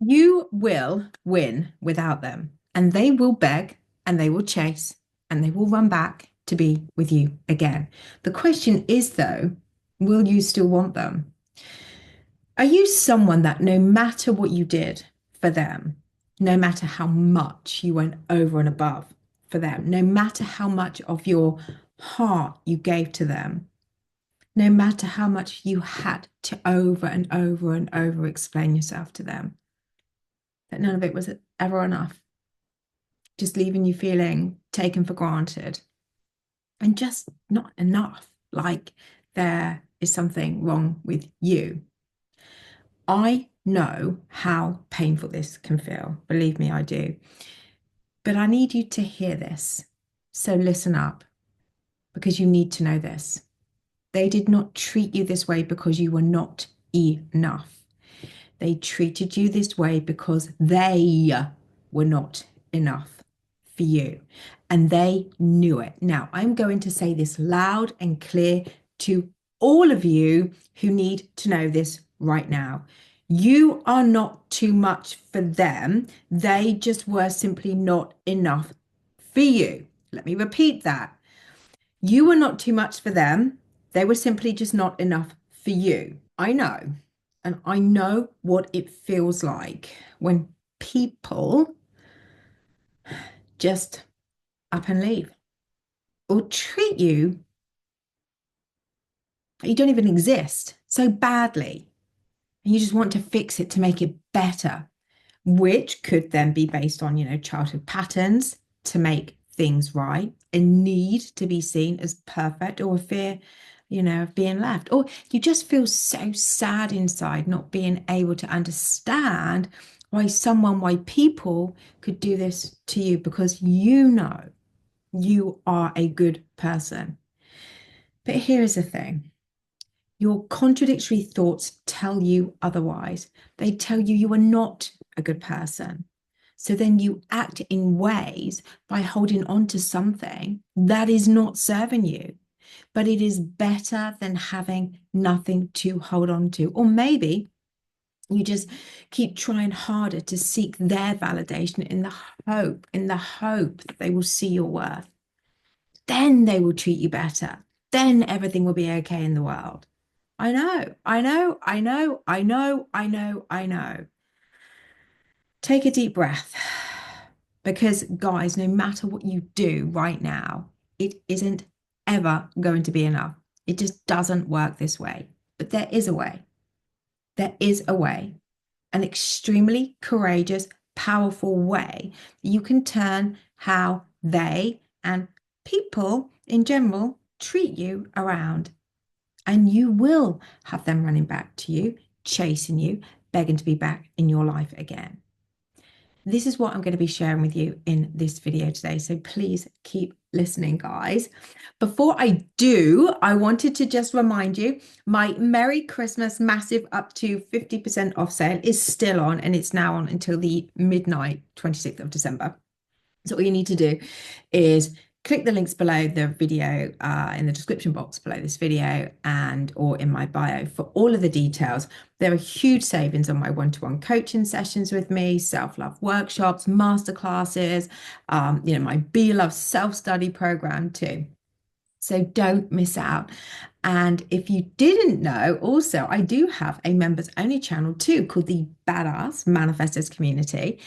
You will win without them, and they will beg and they will chase and they will run back to be with you again. The question is, though, will you still want them? Are you someone that no matter what you did for them, no matter how much you went over and above for them, no matter how much of your heart you gave to them, no matter how much you had to over and over and over explain yourself to them, that none of it was ever enough, just leaving you feeling taken for granted and just not enough, like there is something wrong with you? I know how painful this can feel. Believe me, I do. But I need you to hear this. So listen up because you need to know this. They did not treat you this way because you were not enough. They treated you this way because they were not enough for you. And they knew it. Now, I'm going to say this loud and clear to all of you who need to know this right now. You are not too much for them. They just were simply not enough for you. Let me repeat that. You were not too much for them. They were simply just not enough for you. I know. And I know what it feels like when people just up and leave or treat you, you don't even exist so badly. And you just want to fix it to make it better, which could then be based on, childhood patterns to make things right, a need to be seen as perfect, or a fear, of being left. Or you just feel so sad inside, not being able to understand why people could do this to you, because you are a good person. But here is the thing. Your contradictory thoughts tell you otherwise. They tell you you are not a good person. So then you act in ways by holding on to something that is not serving you. But it is better than having nothing to hold on to. Or maybe you just keep trying harder to seek their validation in the hope that they will see your worth. Then they will treat you better. Then everything will be okay in the world. I know, I know, I know, I know, I know, I know. Take a deep breath. Because, guys, no matter what you do right now, it isn't ever going to be enough. It just doesn't work this way. But there is a way. There is a way, an extremely courageous, powerful way that you can turn how they and people in general treat you around. And you will have them running back to you, chasing you, begging to be back in your life again. This is what I'm going to be sharing with you in this video today. So please keep listening, guys. Before I do, I wanted to just remind you, my Merry Christmas massive up to 50% off sale is still on, and it's now on until the midnight 26th of December. So all you need to do is click the links below the video in the description box below this video and or in my bio for all of the details. There are huge savings on my one-to-one coaching sessions with me, self-love workshops, masterclasses, my Be Love self-study program too. So don't miss out. And if you didn't know, also, I do have a members only channel too called the Badass Manifestors Community,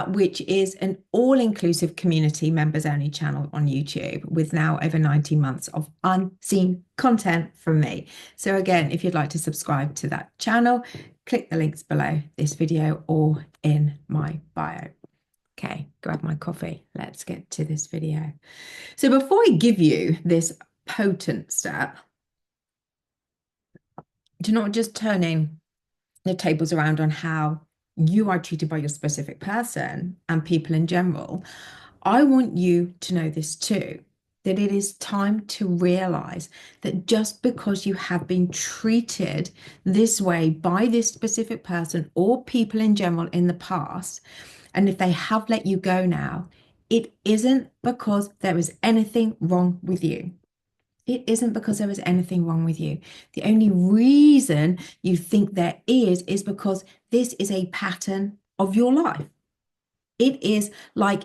which is an all-inclusive community members only channel on YouTube with now over 19 months of unseen content from me. So again, if you'd like to subscribe to that channel, click the links below this video or in my bio. Okay, grab my coffee. Let's get to this video. So before I give you this potent step to not just turning the tables around on how you are treated by your specific person and people in general, I want you to know this too, that it is time to realize that just because you have been treated this way by this specific person or people in general in the past, and if they have let you go now, it isn't because there is anything wrong with you. It isn't because there is anything wrong with you. The only reason you think there is because this is a pattern of your life. It is like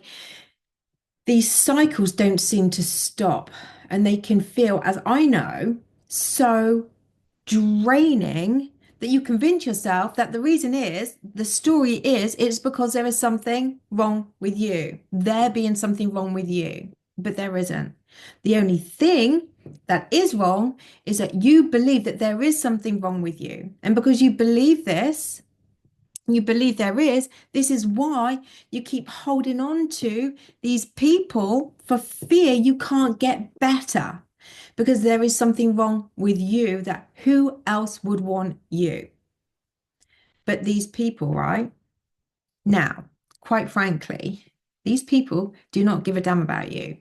these cycles don't seem to stop, and they can feel, as I know, so draining that you convince yourself that the reason is the story is it's because there is something wrong with you. There being something wrong with you, but there isn't. The only thing that is wrong is that you believe that there is something wrong with you. And because you believe this, you believe there is, this is why you keep holding on to these people for fear you can't get better, because there is something wrong with you that who else would want you but these people, right? Now, quite frankly, these people do not give a damn about you.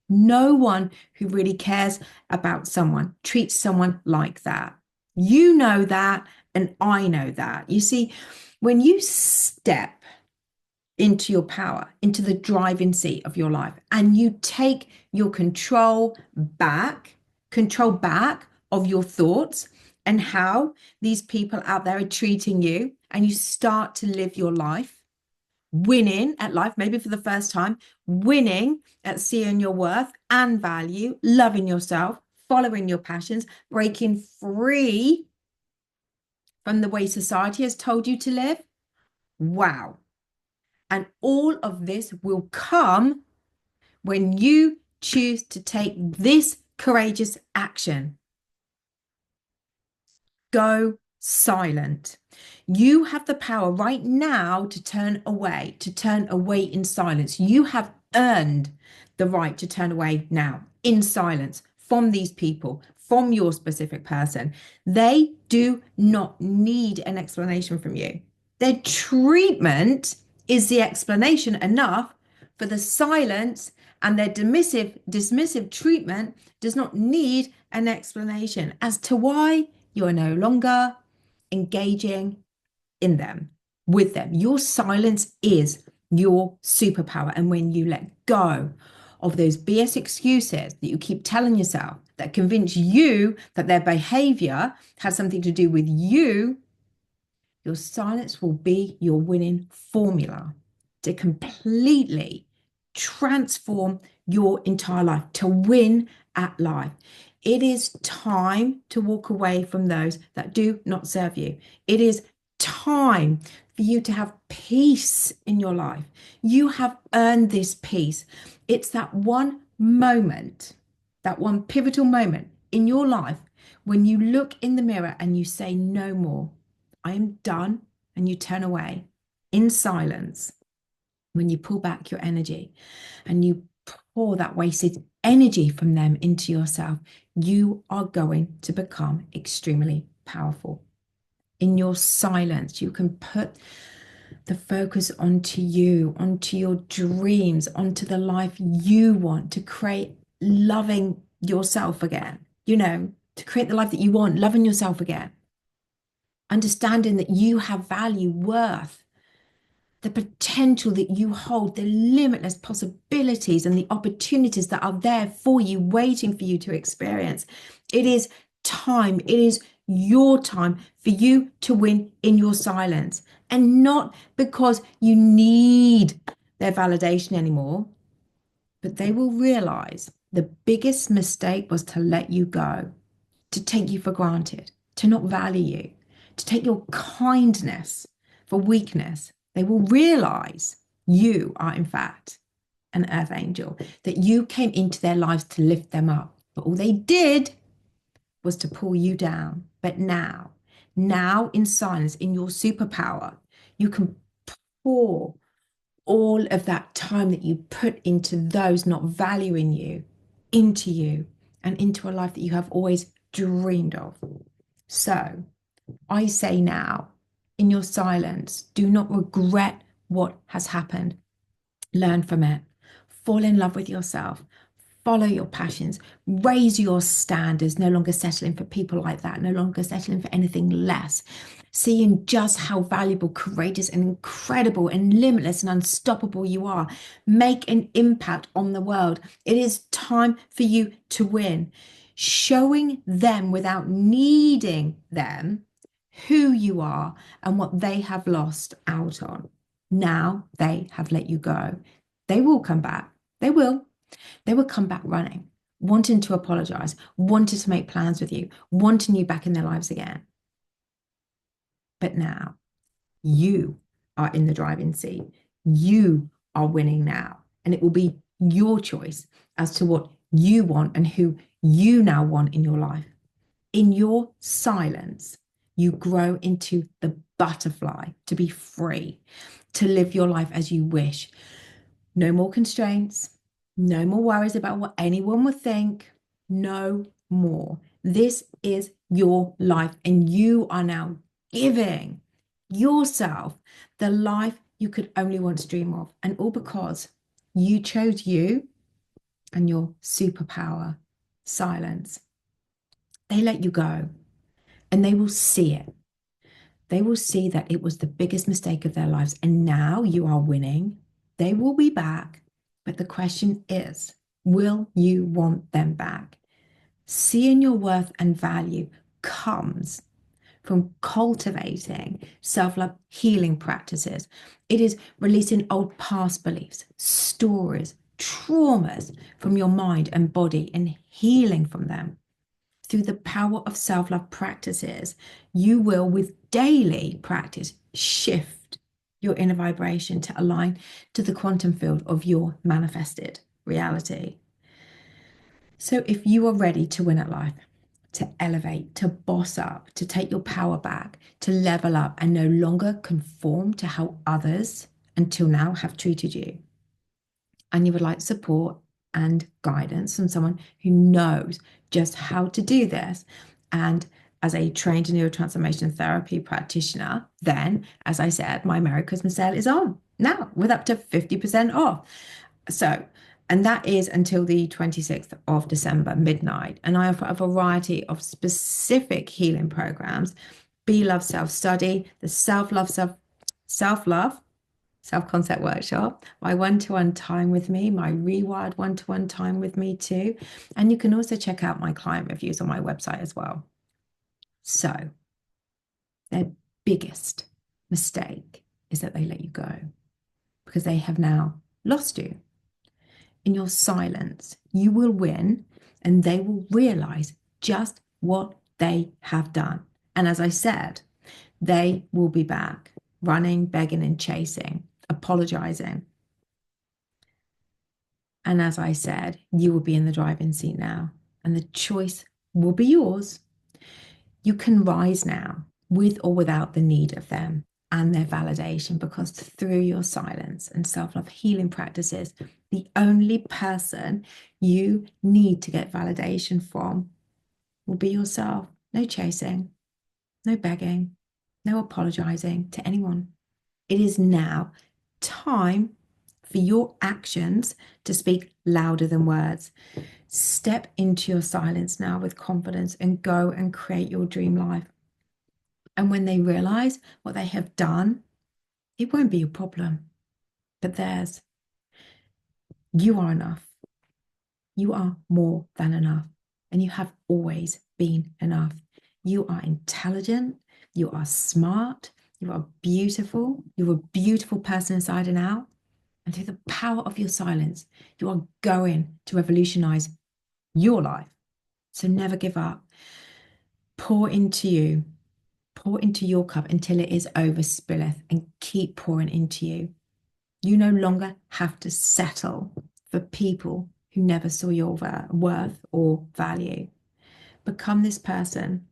No one who really cares about someone treats someone like that. You know that, and I know that. You see, when you step into your power, into the driving seat of your life, and you take your control back of your thoughts and how these people out there are treating you, and you start to live your life, winning at life, maybe for the first time, winning at seeing your worth and value, loving yourself, following your passions, breaking free from the way society has told you to live. Wow. And all of this will come when you choose to take this courageous action. Go silent. You have the power right now to turn away in silence. You have earned the right to turn away now in silence from these people, from your specific person. They do not need an explanation from you. Their treatment is the explanation enough for the silence, and their dismissive treatment does not need an explanation as to why you are no longer engaging in them, with them. Your silence is your superpower. And when you let go of those BS excuses that you keep telling yourself that convince you that their behavior has something to do with you, your silence will be your winning formula to completely transform your entire life, to win at life. It is time to walk away from those that do not serve you. It is time for you to have peace in your life. You have earned this peace. It's that one moment, that one pivotal moment in your life when you look in the mirror and you say, no more. I am done, and you turn away in silence. When you pull back your energy and you pour that wasted energy from them into yourself, you are going to become extremely powerful. In your silence, you can put the focus onto you, onto your dreams, onto the life you want to create, loving yourself again, to create the life that you want, loving yourself again. Understanding that you have value, worth, the potential that you hold, the limitless possibilities and the opportunities that are there for you, waiting for you to experience. It is time. It is your time for you to win in your silence, and not because you need their validation anymore, but they will realize the biggest mistake was to let you go, to take you for granted, to not value you, to take your kindness for weakness. They will realize you are, in fact, an earth angel, that you came into their lives to lift them up. But all they did was to pull you down. But now in silence, in your superpower, you can pour all of that time that you put into those not valuing you into you and into a life that you have always dreamed of. So I say now, in your silence, do not regret what has happened. Learn from it. Fall in love with yourself. Follow your passions. Raise your standards. No longer settling for people like that. No longer settling for anything less. Seeing just how valuable, courageous, and incredible, and limitless, and unstoppable you are. Make an impact on the world. It is time for you to win. Showing them without needing them who you are and what they have lost out on. Now they have let you go. They will come back. They will. They will come back running, wanting to apologize, wanting to make plans with you, wanting you back in their lives again. But now you are in the driving seat. You are winning now. And it will be your choice as to what you want and who you now want in your life. In your silence, you grow into the butterfly to be free, to live your life as you wish. No more constraints, no more worries about what anyone will think, no more. This is your life, and you are now giving yourself the life you could only once dream of. And all because you chose you and your superpower, silence. They let you go and they will see it. They will see that it was the biggest mistake of their lives. And now you are winning. They will be back. But the question is, will you want them back? Seeing your worth and value comes from cultivating self-love healing practices. It is releasing old past beliefs, stories, traumas from your mind and body and healing from them. Through the power of self-love practices, you will, with daily practice, shift your inner vibration to align to the quantum field of your manifested reality. So if you are ready to win at life, to elevate, to boss up, to take your power back, to level up and no longer conform to how others until now have treated you, and you would like support and guidance from someone who knows just how to do this, and as a trained neurotransformation therapy practitioner, then, as I said, my Merry Christmas sale is on now with up to 50% off. So, and that is until the 26th of December, midnight. And I offer a variety of specific healing programs: Be Love Self-Study, the Self-Love Self-Concept Workshop, my one-to-one time with me, my Rewired one-to-one time with me too. And you can also check out my client reviews on my website as well. So their biggest mistake is that they let you go because they have now lost you. In your silence, you will win and they will realize just what they have done. And as I said, they will be back running, begging, and chasing, apologizing. And as I said, you will be in the driving seat now, and the choice will be yours. You can rise now with or without the need of them and their validation, because through your silence and self-love healing practices, the only person you need to get validation from will be yourself. No chasing, no begging, no apologizing to anyone. It is now time for your actions to speak louder than words. Step into your silence now with confidence and go and create your dream life. And when they realize what they have done, it won't be a problem, but theirs. You are enough. You are more than enough. And you have always been enough. You are intelligent. You are smart. You are beautiful. You're a beautiful person inside and out. And through the power of your silence, you are going to revolutionize your life. So never give up. Pour into you. Pour into your cup until it is overspilleth, and keep pouring into you. You no longer have to settle for people who never saw your worth or value. Become this person,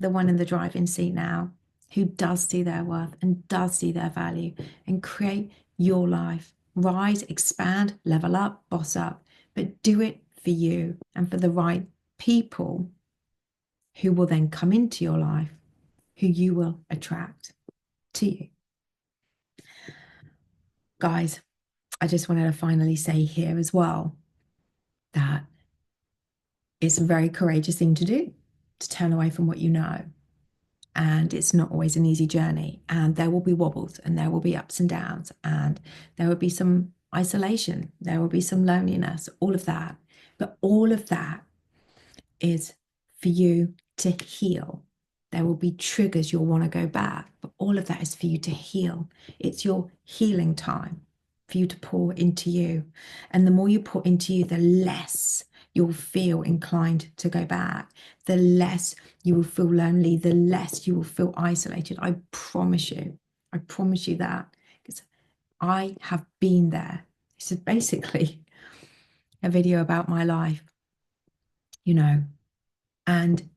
the one in the driving seat now, who does see their worth and does see their value, and create your life. Rise, expand, level up, boss up, but do it for you and for the right people who will then come into your life, who you will attract to you. Guys, I just wanted to finally say here as well that it's a very courageous thing to do, to turn away from what you know. And it's not always an easy journey. And there will be wobbles and there will be ups and downs. And there will be some isolation. There will be some loneliness, all of that. But all of that is for you to heal. There will be triggers you'll want to go back, but all of that is for you to heal. It's your healing time for you to pour into you. And the more you pour into you, the less you'll feel inclined to go back, the less you will feel lonely, the less you will feel isolated. I promise you. I promise you that because I have been there. This is basically a video about my life, you know, and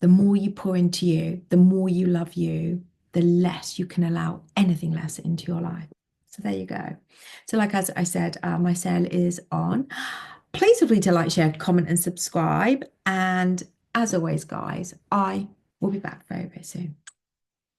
the more you pour into you, the more you love you, the less you can allow anything less into your life. So there you go. So like as I said, my sale is on. Please feel free to like, share, comment, and subscribe. And as always, guys, I will be back very, very soon.